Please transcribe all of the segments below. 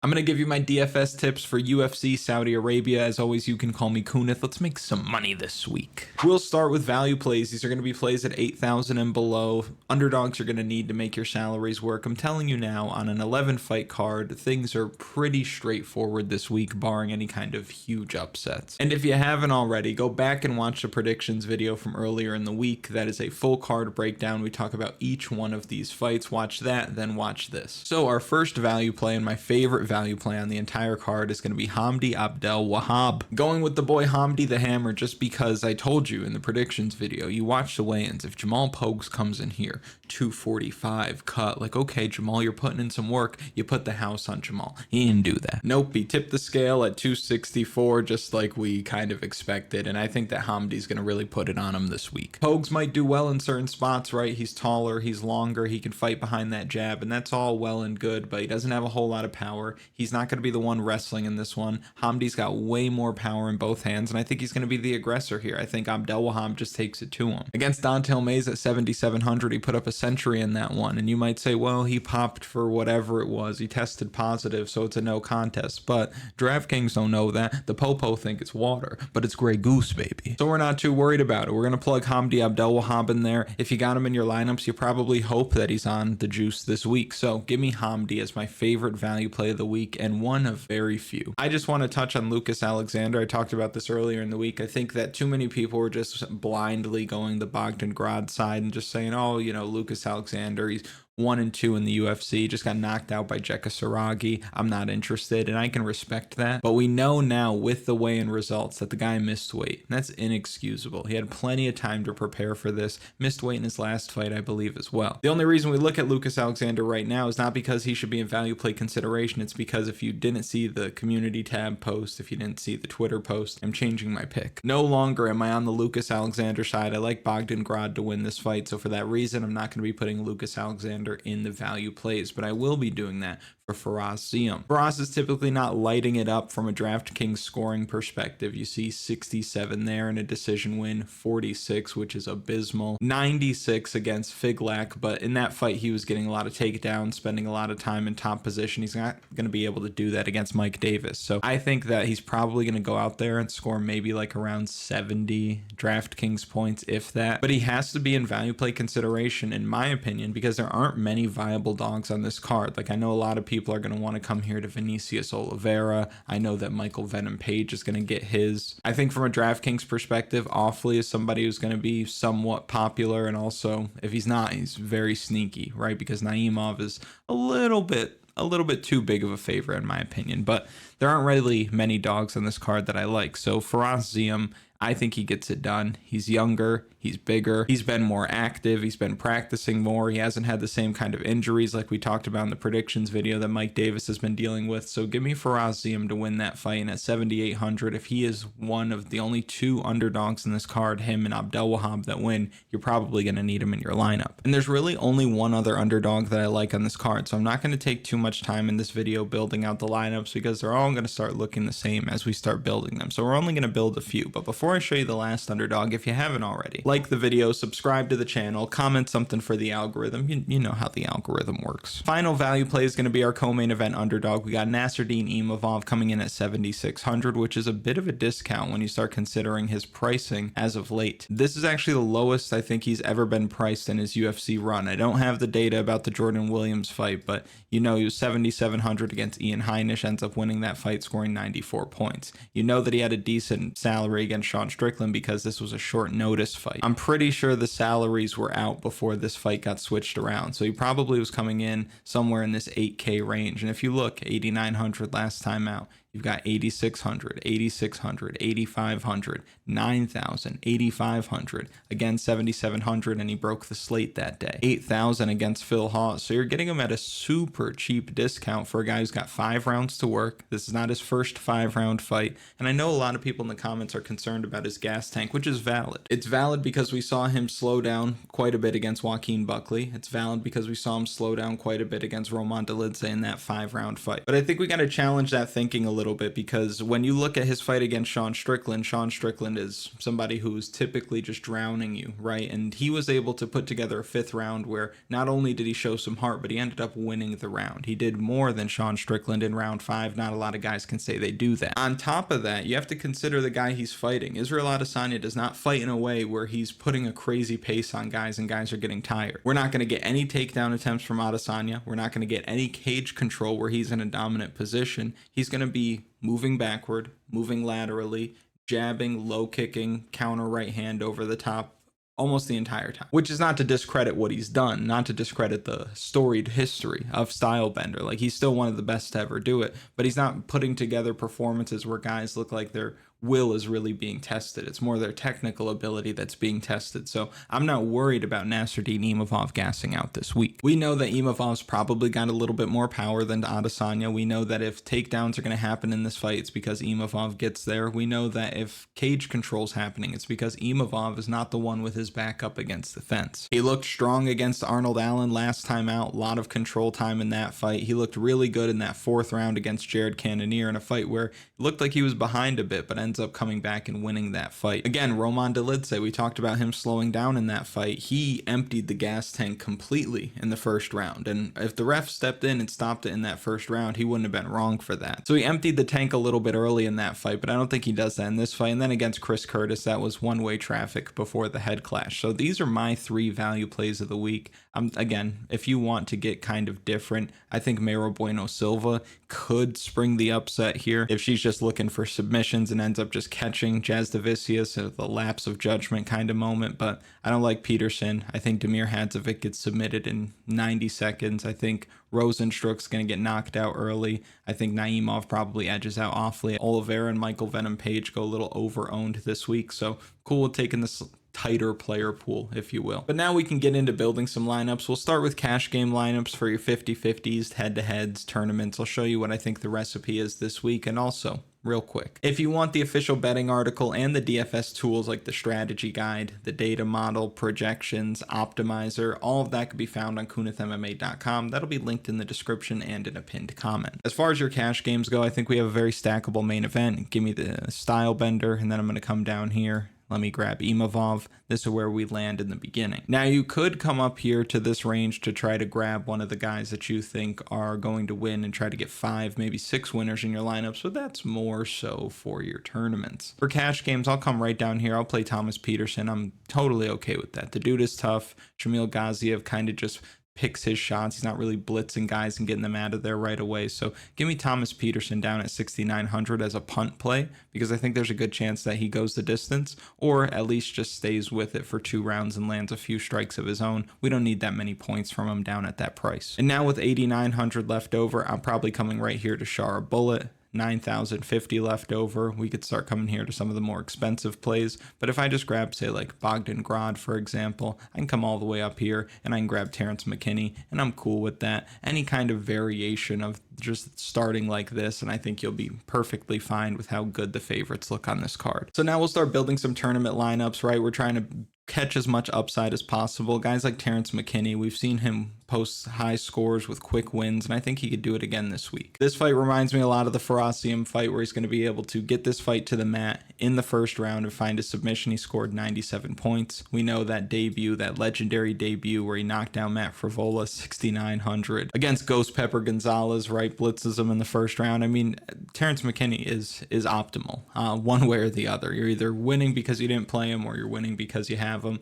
I'm going to give you my DFS tips for UFC Saudi Arabia. As always, you can call me Kunith. Let's make some money this week. We'll start with value plays. These are going to be plays at 8,000 and below. Underdogs are going to need to make your salaries work. I'm telling you now, on an 11 fight card, things are pretty straightforward this week, barring any kind of huge upsets. And if you haven't already, go back and watch the predictions video from earlier in the week. That is a full card breakdown. We talk about each one of these fights. Watch that, then watch this. So our first value play, and my favorite value play on the entire card, is going to be Hamdi Abdellwahab. Going with the boy Hamdi the Hammer, just because I told you in the predictions video, you watch the weigh-ins. If Jamal Pogues comes in here 245 cut, like, okay, Jamal, you're putting in some work, you put the house on Jamal. He didn't do that. Nope, he tipped the scale at 264, just like we kind of expected, and I think that Hamdi's going to really put it on him this week. Pogues might do well in certain spots, right? He's taller, he's longer, he can fight behind that jab, and that's all well and good, but he doesn't have a whole lot of power. He's not going to be the one wrestling in this one. Hamdi's got way more power in both hands, and I think he's going to be the aggressor here. I think Abdellwahab just takes it to him. Against Dontel Mays at 7,700, he put up a century in that one, and you might say, well, he popped for whatever it was. He tested positive, so it's a no contest, but Draftkings don't know that. The Popo think it's water, but it's Grey Goose, baby. So we're not too worried about it. We're going to plug Hamdi Abdellwahab in there. If you got him in your lineups, you probably hope that he's on the juice this week. So give me Hamdi as my favorite value play of the week, and one of very few. I just want to touch on Lucas Alexander. I talked about this earlier in the week. I think that too many people were just blindly going the Bogdan side and just saying, oh, you know, Lucas Alexander, he's 1-2 in the UFC, just got knocked out by Jeka Saragi. I'm not interested, and I can respect that. But we know now with the weigh-in results that the guy missed weight. And that's inexcusable. He had plenty of time to prepare for this. Missed weight in his last fight, I believe, as well. The only reason we look at Lucas Alexander right now is not because he should be in value play consideration. It's because if you didn't see the community tab post, if you didn't see the Twitter post, I'm changing my pick. No longer am I on the Lucas Alexander side. I like Bogdan to win this fight. So for that reason, I'm not going to be putting Lucas Alexander in the value plays, but I will be doing that for Faraz Zaim. Faraz is typically not lighting it up from a DraftKings scoring perspective. You see 67 there in a decision win, 46, which is abysmal, 96 against Figlak, but in that fight he was getting a lot of takedowns, spending a lot of time in top position. He's not going to be able to do that against Mike Davis. So I think that he's probably going to go out there and score maybe like around 70 DraftKings points, if that, but he has to be in value play consideration in my opinion, because there aren't many viable dogs on this card. Like, I know a lot of people are going to want to come here to Vinicius Oliveira. I know that Michael Venom Page is going to get his. I think from a DraftKings perspective, Ofli is somebody who's going to be somewhat popular, and also if he's not, he's very sneaky, right? Because Naimov is a little bit too big of a favorite in my opinion, but there aren't really many dogs on this card that I like. So Faraz Zaim, I think he gets it done. He's younger, he's bigger, he's been more active, he's been practicing more, he hasn't had the same kind of injuries like we talked about in the predictions video that Mike Davis has been dealing with. So give me Faraz Zaim to win that fight, and at 7,800, if he is one of the only two underdogs in this card, him and Abdellwahab, that win, you're probably going to need him in your lineup. And there's really only one other underdog that I like on this card, so I'm not going to take too much time in this video building out the lineups because they're all going to start looking the same as we start building them. So we're only going to build a few, but before I show you the last underdog, if you haven't already, like the video, subscribe to the channel, comment something for the algorithm. You know how the algorithm works. Final value play is going to be our co-main event underdog. We got Nassourdine Imavov coming in at 7,600, which is a bit of a discount when you start considering his pricing as of late. This is actually the lowest I think he's ever been priced in his UFC run. I don't have the data about the Jordan Williams fight, but you know he was 7,700 against Ian Heinisch, ends up winning that fight, scoring 94 points. You know that he had a decent salary against Sean Strickland because this was a short notice fight. I'm pretty sure the salaries were out before this fight got switched around, so he probably was coming in somewhere in this 8K range. And if you look, 8,900 last time out, you've got 8,600, 8,600, 8,500, 9,000, 8,500, again 7,700, and he broke the slate that day. 8,000 against Phil Hawes. So you're getting him at a super cheap discount for a guy who's got 5 rounds to work. This is not his first 5-round fight, and I know a lot of people in the comments are concerned about his gas tank, which is valid. It's valid because we saw him slow down quite a bit against Joaquin Buckley. It's valid because we saw him slow down quite a bit against Roman Dolidze in that 5-round fight. But I think we got to challenge that thinking a little bit, because when you look at his fight against Sean Strickland is somebody who's typically just drowning you, right? And he was able to put together a 5th round where not only did he show some heart, but he ended up winning the round. He did more than Sean Strickland in round 5. Not a lot of guys can say they do that. On top of that, you have to consider the guy he's fighting. Israel Adesanya does not fight in a way where he's putting a crazy pace on guys and guys are getting tired. We're not going to get any takedown attempts from Adesanya. We're not going to get any cage control where he's in a dominant position. He's going to be moving backward, moving laterally, jabbing, low kicking, counter right hand over the top almost the entire time, which is not to discredit what he's done, not to discredit the storied history of Stylebender. Like, he's still one of the best to ever do it, but he's not putting together performances where guys look like their will is really being tested. It's more their technical ability that's being tested. So I'm not worried about Nassourdine Imavov gassing out this week. We know that Imavov's probably got a little bit more power than Adesanya. We know that if takedowns are going to happen in this fight, it's because Imavov gets there. We know that if cage control's happening, it's because Imavov is not the one with his back up against the fence. He looked strong against Arnold Allen last time out. A lot of control time in that fight. He looked really good in that 4th round against Jared Cannonier in a fight where it looked like he was behind a bit, but ends up coming back and winning that fight. Again, Roman Dolidze, we talked about him slowing down in that fight. He emptied the gas tank completely in the 1st round, and if the ref stepped in and stopped it in that 1st round, he wouldn't have been wrong for that. So he emptied the tank a little bit early in that fight, but I don't think he does that in this fight. And then against Chris Curtis, that was one-way traffic before the head clash. So these are my 3 value plays of the week. Again, if you want to get kind of different, I think Mayra Bueno Silva could spring the upset here if she's just looking for submissions and ends up just catching Jasudavicius at the lapse of judgment kind of moment. But I don't like Petersen. I think Damir Hadzovic gets submitted in 90 seconds. I think Rozenstruik's going to get knocked out early. I think Naimov probably edges out Ofli. Oliveira and Michael Venom Page go a little over-owned this week. So cool with taking this tighter player pool, if you will. But now we can get into building some lineups. We'll start with cash game lineups for your 50-50s, head-to-heads, tournaments. I'll show you what I think the recipe is this week. And also, real quick, if you want the official betting article and the DFS tools like the strategy guide, the data model, projections, optimizer, all of that could be found on kunithmma.com. That'll be linked in the description and in a pinned comment. As far as your cash games go, I think we have a very stackable main event. Give me the Stylebender, and then I'm going to come down here. Let me grab Imavov. This is where we land in the beginning. Now, you could come up here to this range to try to grab one of the guys that you think are going to win and try to get 5, maybe 6 winners in your lineups, but that's more so for your tournaments. For cash games, I'll come right down here. I'll play Thomas Petersen. I'm totally okay with that. The dude is tough. Shamil Gaziev kind of just picks his shots. He's not really blitzing guys and getting them out of there right away. So give me Thomas Petersen down at 6,900 as a punt play, because I think there's a good chance that he goes the distance, or at least just stays with it for 2 rounds and lands a few strikes of his own. We don't need that many points from him down at that price. And now with 8,900 left over, I'm probably coming right here to Shara Bullet. 9,050 left over. We could start coming here to some of the more expensive plays, but if I just grab, say, like Bogdan, for example, I can come all the way up here and I can grab Terrance Mckinney, and I'm cool with that. Any kind of variation of just starting like this, and I think you'll be perfectly fine with how good the favorites look on this card. So now we'll start building some tournament lineups, right? We're trying to catch as much upside as possible. Guys like Terrance Mckinney, we've seen him post high scores with quick wins, and I think he could do it again this week. This fight reminds me a lot of the Ferocium fight, where he's going to be able to get this fight to the mat in the 1st round and find a submission. He scored 97 points. We know that debut, that legendary debut where he knocked down Matt Frivola 6,900 against Ghost Pepper Gonzalez, right? Blitzes him in the 1st round. I mean, Terrance Mckinney is optimal, one way or the other. You're either winning because you didn't play him, or you're winning because you have him.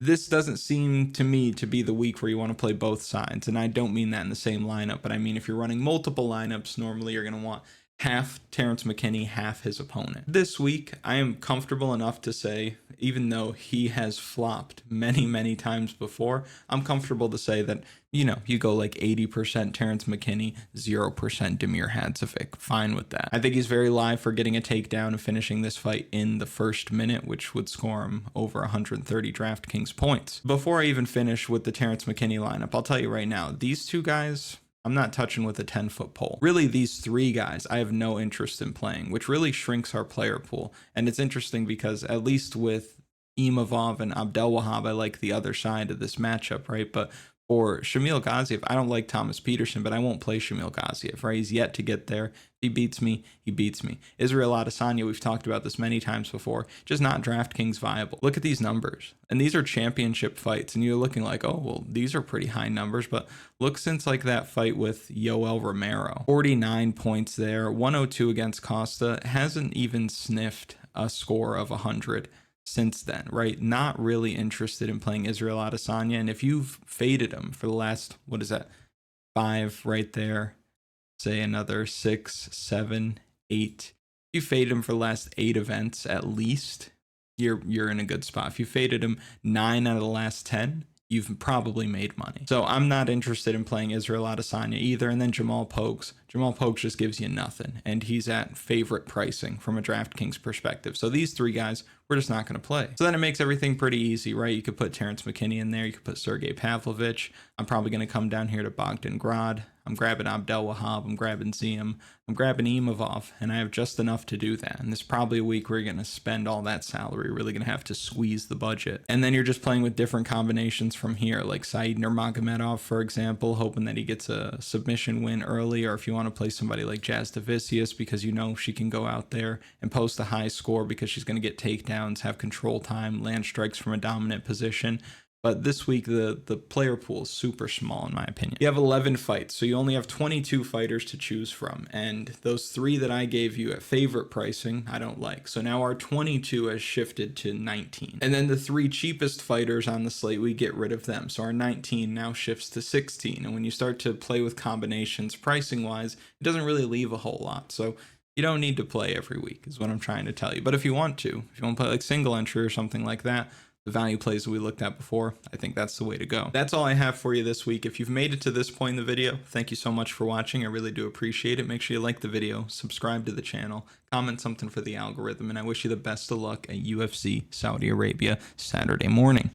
This doesn't seem to me to be the week where you want to play both sides, and I don't mean that in the same lineup, but I mean if you're running multiple lineups, normally you're going to want half Terrance Mckinney, half his opponent. This week, I am comfortable enough to say, even though he has flopped many, many times before, I'm comfortable to say that, you know, you go like 80% Terrance Mckinney, 0% Damir Hadzovic. Fine with that. I think he's very live for getting a takedown and finishing this fight in the 1st minute, which would score him over 130 Draftkings points. Before I even finish with the Terrance Mckinney lineup, I'll tell you right now, these 2 guys, I'm not touching with a 10-foot pole. Really, these three guys I have no interest in playing, which really shrinks our player pool. And it's interesting because at least with Imavov and Abdellwahab, I like the other side of this matchup, right? But for Shamil Gaziev, I don't like Thomas Petersen, but I won't play Shamil Gaziev, right? He's yet to get there. If he beats me, he beats me. Israel Adesanya, we've talked about this many times before, just not DraftKings viable. Look at these numbers. And these are championship fights. And you're looking like, oh, well, these are pretty high numbers. But look since like that fight with Yoel Romero. 49 points there, 102 against Costa. Hasn't even sniffed a score of 100 since then, right? Not really interested in playing Israel Adesanya. And if you've faded him for the last, what is that, 5 right there, say another 6, 7, 8. If you faded him for the last 8 events at least, you're in a good spot. If you faded him 9 out of the last 10, you've probably made money. So I'm not interested in playing Israel Adesanya either. And then Jamal Pokes. Jamal Pokes just gives you nothing. And he's at favorite pricing from a DraftKings perspective. So these three guys, we're just not going to play. So then it makes everything pretty easy, right? You could put Terrance Mckinney in there. You could put Sergei Pavlovich. I'm probably going to come down here to Bogdan. I'm grabbing Abdellwahab. I'm grabbing Zaim. I'm grabbing Imavov. And I have just enough to do that. And this is probably a week where you're going to spend all that salary. You're really going to have to squeeze the budget. And then you're just playing with different combinations from here, like Said Nurmagomedov, for example, hoping that he gets a submission win early. Or if you want to play somebody like Jasudavicius, because you know she can go out there and post a high score because she's going to get takedowns, have control time, land strikes from a dominant position. But this week, the player pool is super small, in my opinion. You have 11 fights, so you only have 22 fighters to choose from. And those 3 that I gave you at favorite pricing, I don't like. So now our 22 has shifted to 19. And then the 3 cheapest fighters on the slate, we get rid of them. So our 19 now shifts to 16. And when you start to play with combinations pricing-wise, it doesn't really leave a whole lot. So you don't need to play every week, is what I'm trying to tell you. But if you want to play like single entry or something like that, the value plays that we looked at before, I think that's the way to go. That's all I have for you this week. If you've made it to this point in the video, thank you so much for watching. I really do appreciate it. Make sure you like the video, subscribe to the channel, comment something for the algorithm, and I wish you the best of luck at UFC Saudi Arabia Saturday morning.